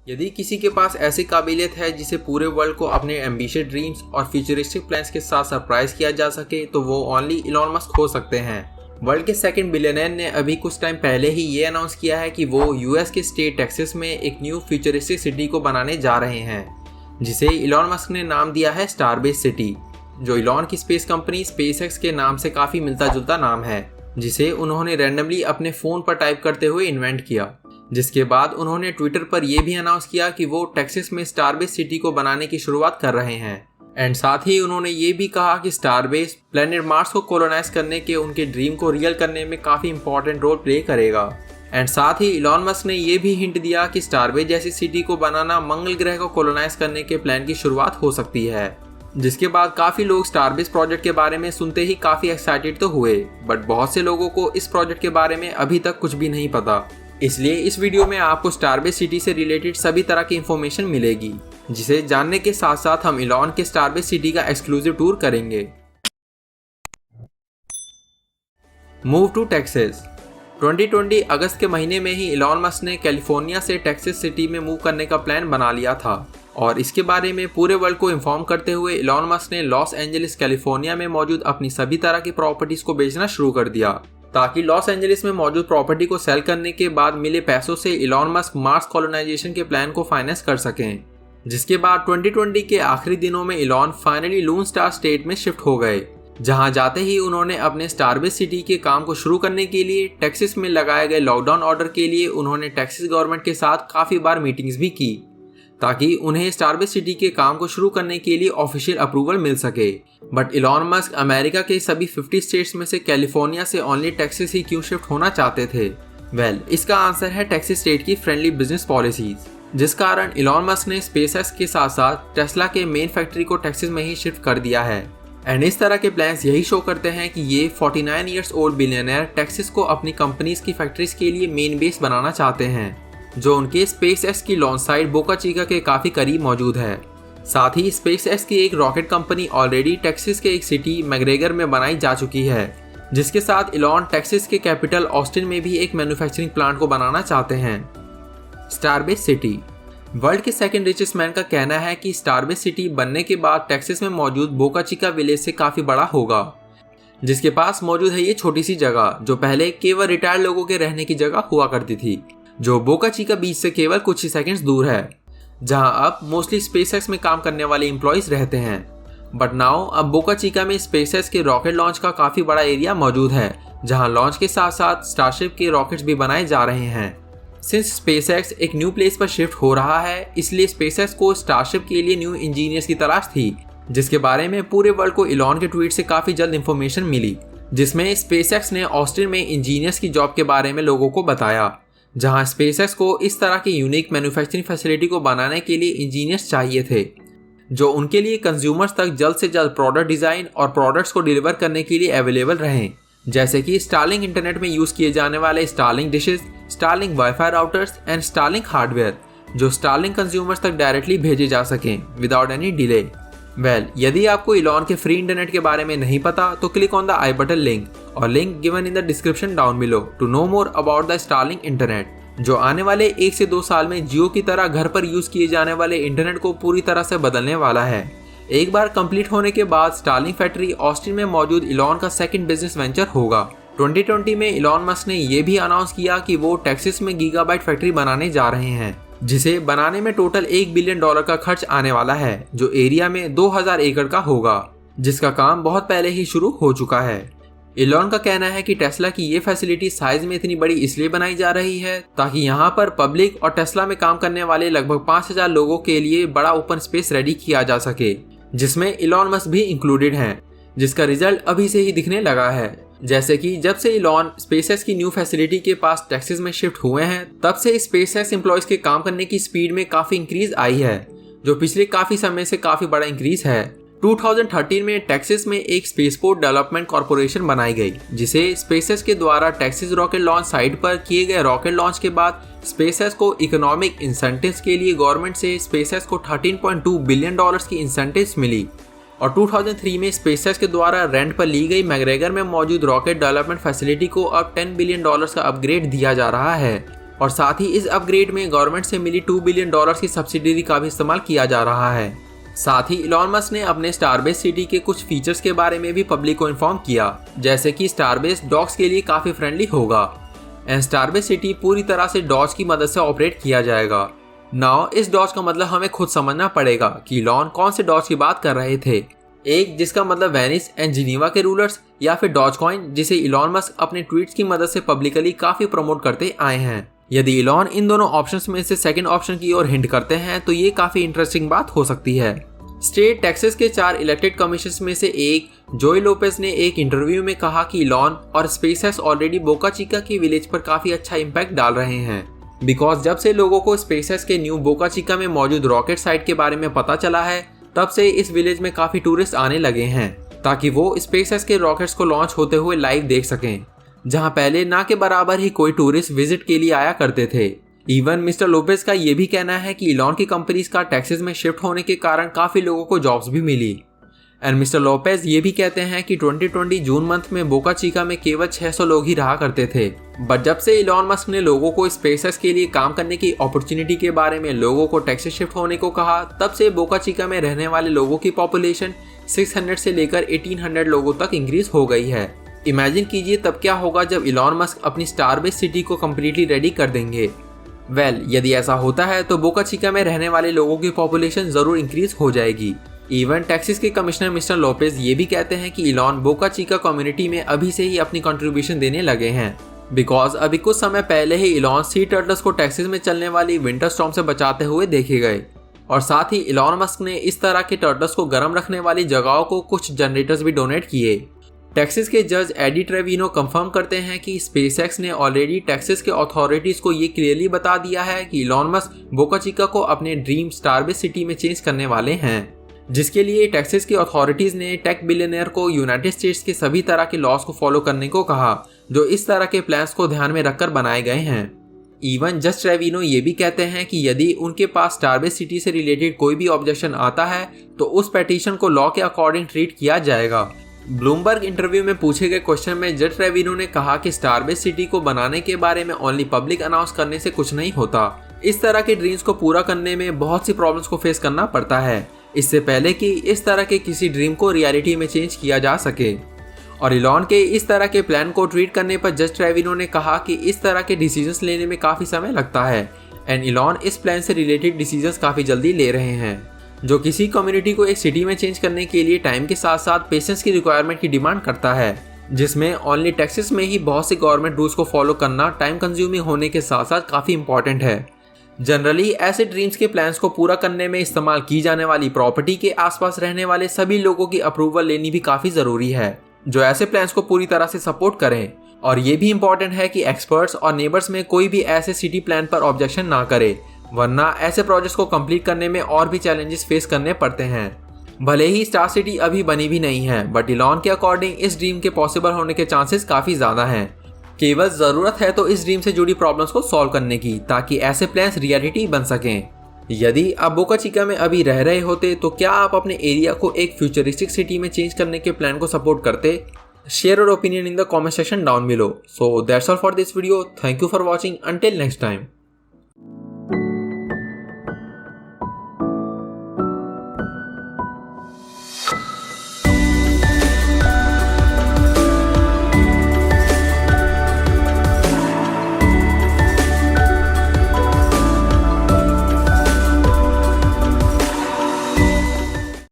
यदि किसी के पास ऐसी काबिलियत है जिसे पूरे वर्ल्ड को अपने एम्बिशियस ड्रीम्स और फ्यूचरिस्टिक प्लान्स के साथ सरप्राइज किया जा सके तो वो ओनली इलॉन मस्क हो सकते हैं। वर्ल्ड के सेकंड बिलियनर ने अभी कुछ टाइम पहले ही ये अनाउंस किया है कि वो यूएस के स्टेट टेक्सास में एक न्यू फ्यूचरिस्टिक सिटी को बनाने जा रहे हैं, जिसे इलॉन मस्क ने नाम दिया है स्टारबेस सिटी, जो इलॉन की स्पेस कंपनी स्पेसएक्स के नाम से काफ़ी मिलता जुलता नाम है, जिसे उन्होंने रैंडमली अपने फ़ोन पर टाइप करते हुए इन्वेंट किया। जिसके बाद उन्होंने ट्विटर पर यह भी अनाउंस किया कि वो टेक्सास में स्टारबेस सिटी को बनाने की शुरुआत कर रहे हैं। एंड साथ ही उन्होंने ये भी कहा कि स्टारबेस प्लेनेट मार्स को कोलोनाइज करने के उनके ड्रीम को रियल करने में काफ़ी इंपॉर्टेंट रोल प्ले करेगा। एंड साथ ही इलॉन मस्क ने यह भी हिंट दिया कि स्टारबेस जैसी सिटी को बनाना मंगल ग्रह को कोलोनाइज करने के प्लान की शुरुआत हो सकती है। जिसके बाद काफ़ी लोग स्टारबेस प्रोजेक्ट के बारे में सुनते ही काफ़ी एक्साइटेड तो हुए, बट बहुत से लोगों को इस प्रोजेक्ट के बारे में अभी तक कुछ भी नहीं पता। इसलिए इस वीडियो में आपको स्टारबेस सिटी से रिलेटेड सभी तरह की इंफॉर्मेशन मिलेगी, जिसे जानने के साथ साथ हम इलॉन के स्टारबेस सिटी का एक्सक्लूसिव टूर करेंगे। Move to Texas. 2020 अगस्त के महीने में ही इलॉन मस्क ने कैलिफोर्निया से टेक्सास सिटी में मूव करने का प्लान बना लिया था और इसके बारे में पूरे वर्ल्ड को इन्फॉर्म करते हुए इलॉन मस्क ने लॉस एंजलिस कैलिफोर्निया में मौजूद अपनी सभी तरह की प्रॉपर्टीज को बेचना शुरू कर दिया, ताकि लॉस एंजलिस में मौजूद प्रॉपर्टी को सेल करने के बाद मिले पैसों से इलॉन मस्क मार्स कॉलोनाइजेशन के प्लान को फाइनेंस कर सकें। जिसके बाद 2020 के आखिरी दिनों में इलॉन फाइनली लून स्टार स्टेट में शिफ्ट हो गए, जहां जाते ही उन्होंने अपने स्टारबेस सिटी के काम को शुरू करने के लिए टेक्सास में लगाए गए लॉकडाउन ऑर्डर के लिए उन्होंने टेक्सास गवर्नमेंट के साथ काफ़ी बार मीटिंग्स भी की, ताकि उन्हें स्टारबेस सिटी के काम को शुरू करने के लिए ऑफिशियल अप्रूवल मिल सके। बट इलॉन मस्क अमेरिका के सभी 50 स्टेट्स में से कैलिफोर्निया से ओनली टेक्सास ही क्यों शिफ्ट होना चाहते थे? इसका आंसर है टेक्सास स्टेट की फ्रेंडली बिजनेस पॉलिसीज, जिस कारण इलॉन मस्क ने स्पेसएक्स के साथ साथ टेस्ला के मेन फैक्ट्री को टेक्सास में ही शिफ्ट कर दिया है। एंड इस तरह के प्लान्स यही शो करते हैं कि ये 49 ईयर्स ओल्ड बिलियनर टेक्सास को अपनी कंपनीज की फैक्ट्रीज के लिए मेन बेस बनाना चाहते हैं, जो उनके स्पेसएक्स की लॉन्च साइट बोका चिका के काफ़ी करीब मौजूद है। साथ ही स्पेसएक्स की एक रॉकेट कंपनी ऑलरेडी टेक्सास के एक सिटी मैकग्रेगर में बनाई जा चुकी है, जिसके साथ इलॉन टेक्सास के कैपिटल ऑस्टिन में भी एक मैन्युफैक्चरिंग प्लांट को बनाना चाहते हैं। Starbase city. वर्ल्ड के सेकंड रिचेस्ट मैन का कहना है कि स्टारबेस सिटी बनने के बाद टेक्सास में मौजूद बोका चिका विलेज से काफ़ी बड़ा होगा, जिसके पास मौजूद है ये छोटी सी जगह जो पहले केवल रिटायर्ड लोगों के रहने की जगह हुआ करती थी, जो बोका चिका बीच से केवल कुछ ही सेकंड्स दूर है, जहां अब मोस्टली स्पेसएक्स में काम करने वाले एम्प्लॉइज रहते हैं। बट नाउ अब बोका चिका में स्पेसएक्स के रॉकेट लॉन्च का काफ़ी बड़ा एरिया मौजूद है, जहां लॉन्च के साथ साथ स्टारशिप के रॉकेट्स भी बनाए जा रहे हैं। सिंस स्पेसएक्स एक न्यू प्लेस पर शिफ्ट हो रहा है, इसलिए स्पेसएक्स को स्टारशिप के लिए न्यू इंजीनियर्स की तलाश थी, जिसके बारे में पूरे वर्ल्ड को इलॉन के ट्वीट से काफ़ी जल्द इंफॉर्मेशन मिली, जिसमें स्पेसएक्स ने ऑस्टिन में इंजीनियर्स की जॉब के बारे में लोगों को बताया, जहां स्पेसएक्स को इस तरह की यूनिक मैन्युफैक्चरिंग फैसिलिटी को बनाने के लिए इंजीनियर्स चाहिए थे, जो उनके लिए कंज्यूमर्स तक जल्द से जल्द प्रोडक्ट डिज़ाइन और प्रोडक्ट्स को डिलीवर करने के लिए अवेलेबल रहें, जैसे कि स्टारलिंक इंटरनेट में यूज़ किए जाने वाले Starlink dishes, Starlink wifi routers and Starlink hardware, जो स्टारलिंक कंज्यूमर्स तक डायरेक्टली भेजे जा सकें विदाउट एनी डिले। यदि आपको इलॉन के फ्री इंटरनेट के बारे में नहीं पता तो click on the I button link और link given in the description down below to know more about the Starlink internet, जो आने वाले 1 से 2 साल में जियो की तरह घर पर यूज किए जाने वाले इंटरनेट को पूरी तरह से बदलने वाला है। एक बार कंप्लीट होने के बाद स्टारलिंक फैक्ट्री ऑस्टिन में मौजूद इलॉन का सेकंड बिजनेस वेंचर होगा। 2020 में इलॉन मस्क ने यह भी अनाउंस किया कि वो टेक्सास में गीगाबाइट फैक्ट्री बनाने जा रहे हैं, जिसे बनाने में टोटल $1 बिलियन का खर्च आने वाला है, जो एरिया में 2000 एकड़ का होगा, जिसका काम बहुत पहले ही शुरू हो चुका है। इलॉन का कहना है कि टेस्ला की ये फैसिलिटी साइज में इतनी बड़ी इसलिए बनाई जा रही है ताकि यहाँ पर पब्लिक और टेस्ला में काम करने वाले लगभग 5000 लोगों के लिए बड़ा ओपन स्पेस रेडी किया जा सके, जिसमें इलॉन मस्क भी इंक्लूडेड हैं, जिसका रिजल्ट अभी से ही दिखने लगा है। जैसे कि जब से इलॉन स्पेसएक्स की न्यू फैसिलिटी के पास टेक्सास में शिफ्ट हुए हैं, तब से स्पेसएक्स एम्प्लॉयज के काम करने की स्पीड में काफ़ी इंक्रीज आई है, जो पिछले काफ़ी समय से काफ़ी बड़ा इंक्रीज है। 2013 में टेक्सास में एक स्पेसपोर्ट डेवलपमेंट कॉर्पोरेशन बनाई गई, जिसे स्पेसएक्स के द्वारा टेक्सास रॉकेट लॉन्च साइट पर किए गए रॉकेट लॉन्च के बाद स्पेसएक्स को इकोनॉमिक इंसेंटिव्स के लिए गवर्नमेंट से स्पेसएक्स को $13.2 बिलियन की इंसेंटिव्स मिली। और 2003 में स्पेसएक्स के द्वारा रेंट पर ली गई मैकग्रेगर में मौजूद रॉकेट डेवलपमेंट फैसिलिटी को अब $10 बिलियन का अपग्रेड दिया जा रहा है, और साथ ही इस अपग्रेड में गवर्नमेंट से मिली $2 बिलियन की सब्सिडी का भी इस्तेमाल किया जा रहा है। साथ ही इलॉन मस्क ने अपने स्टारबेस सिटी के कुछ फीचर्स के बारे में भी पब्लिक को इन्फॉर्म किया, जैसे कि स्टारबेस डॉग्स के लिए काफी फ्रेंडली होगा एंड स्टारबेस सिटी पूरी तरह से डॉज की मदद से ऑपरेट किया जाएगा। नाउ इस डॉज का मतलब हमें खुद समझना पड़ेगा कि इलॉन कौन से डॉज की बात कर रहे थे, एक जिसका मतलब वेनिस एंड जिनीवा के रूलर्स, या फिर डॉज कॉइन जिसे इलॉन मस्क अपने ट्वीट्स की मदद से पब्लिकली काफी प्रमोट करते आए हैं। यदि इलॉन इन दोनों ऑप्शंस में से सेकंड ऑप्शन की ओर हिंट करते हैं तो ये काफी इंटरेस्टिंग बात हो सकती है। स्टेट टेक्सास के 4 इलेक्टेड कमिश्नर्स में से एक जोई लोपेज ने एक इंटरव्यू में कहा कि इलॉन और स्पेसएक्स ऑलरेडी बोका चिका की विलेज पर काफी अच्छा इम्पैक्ट डाल रहे हैं, बिकॉज जब से लोगों को स्पेसएक्स के न्यू बोका चिका में मौजूद रॉकेट साइट के बारे में पता चला है, तब से इस विलेज में काफी टूरिस्ट आने लगे हैं ताकि वो स्पेसएक्स के रॉकेट्स को लॉन्च होते हुए लाइव देख सकें, जहां पहले ना के बराबर ही कोई टूरिस्ट विजिट के लिए आया करते थे। इवन मिस्टर लोपेज का ये भी कहना है कि इलॉन की कंपनीज का टेक्सास में शिफ्ट होने के कारण काफी लोगों को जॉब्स भी मिली। एंड मिस्टर लोपेज ये भी कहते हैं कि 2020 जून मंथ में बोका चिका में केवल 600 लोग ही रहा करते थे, बट जब से इलॉन मस्क ने लोगों को स्पेसएक्स के लिए काम करने की अपॉर्चुनिटी के बारे में लोगों को टेक्सास शिफ्ट होने को कहा, तब से बोका चिका में रहने वाले लोगों की पॉपुलेशन 600 से लेकर 1800 लोगों तक इंक्रीज हो गई है। इमेजिन कीजिए तब क्या होगा जब इलॉन मस्क अपनी स्टारबेस सिटी को कम्प्लीटली रेडी कर देंगे। यदि ऐसा होता है तो बोका चिका में रहने वाले लोगों की पॉपुलेशन जरूर इंक्रीज हो जाएगी। इवन टेक्सास के कमिश्नर मिस्टर लोपेज ये भी कहते हैं कि इलॉन बोका चिका कम्युनिटी में अभी से ही अपनी कंट्रीब्यूशन देने लगे हैं, बिकॉज अभी कुछ समय पहले ही इलॉन सी टर्टल्स को टेक्सास में चलने वाली विंटर स्टॉर्म से बचाते हुए देखे गए, और साथ ही इलॉन मस्क ने इस तरह के टर्टल्स को गर्म रखने वाली जगहों को कुछ जनरेटर्स भी डोनेट किए। टेक्सास के जज एडी ट्रेविनो कंफर्म करते हैं कि स्पेसएक्स ने ऑलरेडी टेक्सास के अथॉरिटीज को ये क्लियरली बता दिया है कि इलॉन मस्क बोका चिका को अपने ड्रीम स्टारबेस सिटी में चेंज करने वाले हैं, जिसके लिए टेक्सास की अथॉरिटीज ने टेक बिलियनियर को यूनाइटेड स्टेट्स के सभी तरह के लॉज को फॉलो करने को कहा जो इस तरह के प्लान्स को ध्यान में रखकर बनाए गए हैं। इवन जज ट्रेविनो ये भी कहते हैं कि यदि उनके पास स्टारबेस सिटी से रिलेटेड कोई भी ऑब्जेक्शन आता है तो उस पेटिशन को लॉ के अकॉर्डिंग ट्रीट किया जाएगा। ब्लूमबर्ग इंटरव्यू में पूछे गए क्वेश्चन में जज ट्रेविनो ने कहा कि स्टारबेस सिटी को बनाने के बारे में ओनली पब्लिक अनाउंस करने से कुछ नहीं होता। इस तरह के ड्रीम्स को पूरा करने में बहुत सी प्रॉब्लम्स को फेस करना पड़ता है, इससे पहले कि इस तरह के किसी ड्रीम को रियलिटी में चेंज किया जा सके। और इलॉन के इस तरह के प्लान को ट्वीट करने पर जज ट्रेविनो ने कहा कि इस तरह के डिसीजंस लेने में काफ़ी समय लगता है एंड इलॉन इस प्लान से रिलेटेड डिसीजंस काफ़ी जल्दी ले रहे हैं, जो किसी कम्युनिटी को एक सिटी में चेंज करने के लिए टाइम के साथ साथ पेशेंस की रिक्वायरमेंट की डिमांड करता है, जिसमें ओनली टेक्सास में ही बहुत से गवर्नमेंट रूल्स को फॉलो करना टाइम कंज्यूमिंग होने के साथ साथ काफ़ी इंपॉर्टेंट है। जनरली ऐसे ड्रीम्स के प्लान्स को पूरा करने में इस्तेमाल की जाने वाली प्रॉपर्टी के आसपास रहने वाले सभी लोगों की अप्रूवल लेनी भी काफ़ी ज़रूरी है, जो ऐसे प्लान्स को पूरी तरह से सपोर्ट करें। और ये भी इम्पॉर्टेंट है कि एक्सपर्ट्स और नेबर्स में कोई भी ऐसे सिटी प्लान पर ऑब्जेक्शन ना करे, वरना ऐसे प्रोजेक्ट्स को कंप्लीट करने में और भी चैलेंजेस फेस करने पड़ते हैं। भले ही स्टार सिटी अभी बनी भी नहीं है, बट इलॉन के अकॉर्डिंग इस ड्रीम के पॉसिबल होने के चांसेस काफ़ी ज़्यादा हैं। केवल ज़रूरत है तो इस ड्रीम से जुड़ी प्रॉब्लम्स को सॉल्व करने की, ताकि ऐसे प्लान्स रियलिटी बन सकें। यदि आप बोका चिका में अभी रह रहे होते तो क्या आप अपने एरिया को एक फ्यूचरिस्टिक सिटी में चेंज करने के प्लान को सपोर्ट करते? Share your opinion in the comment section down below. So that's all for this video. Thank you for watching. Until next time.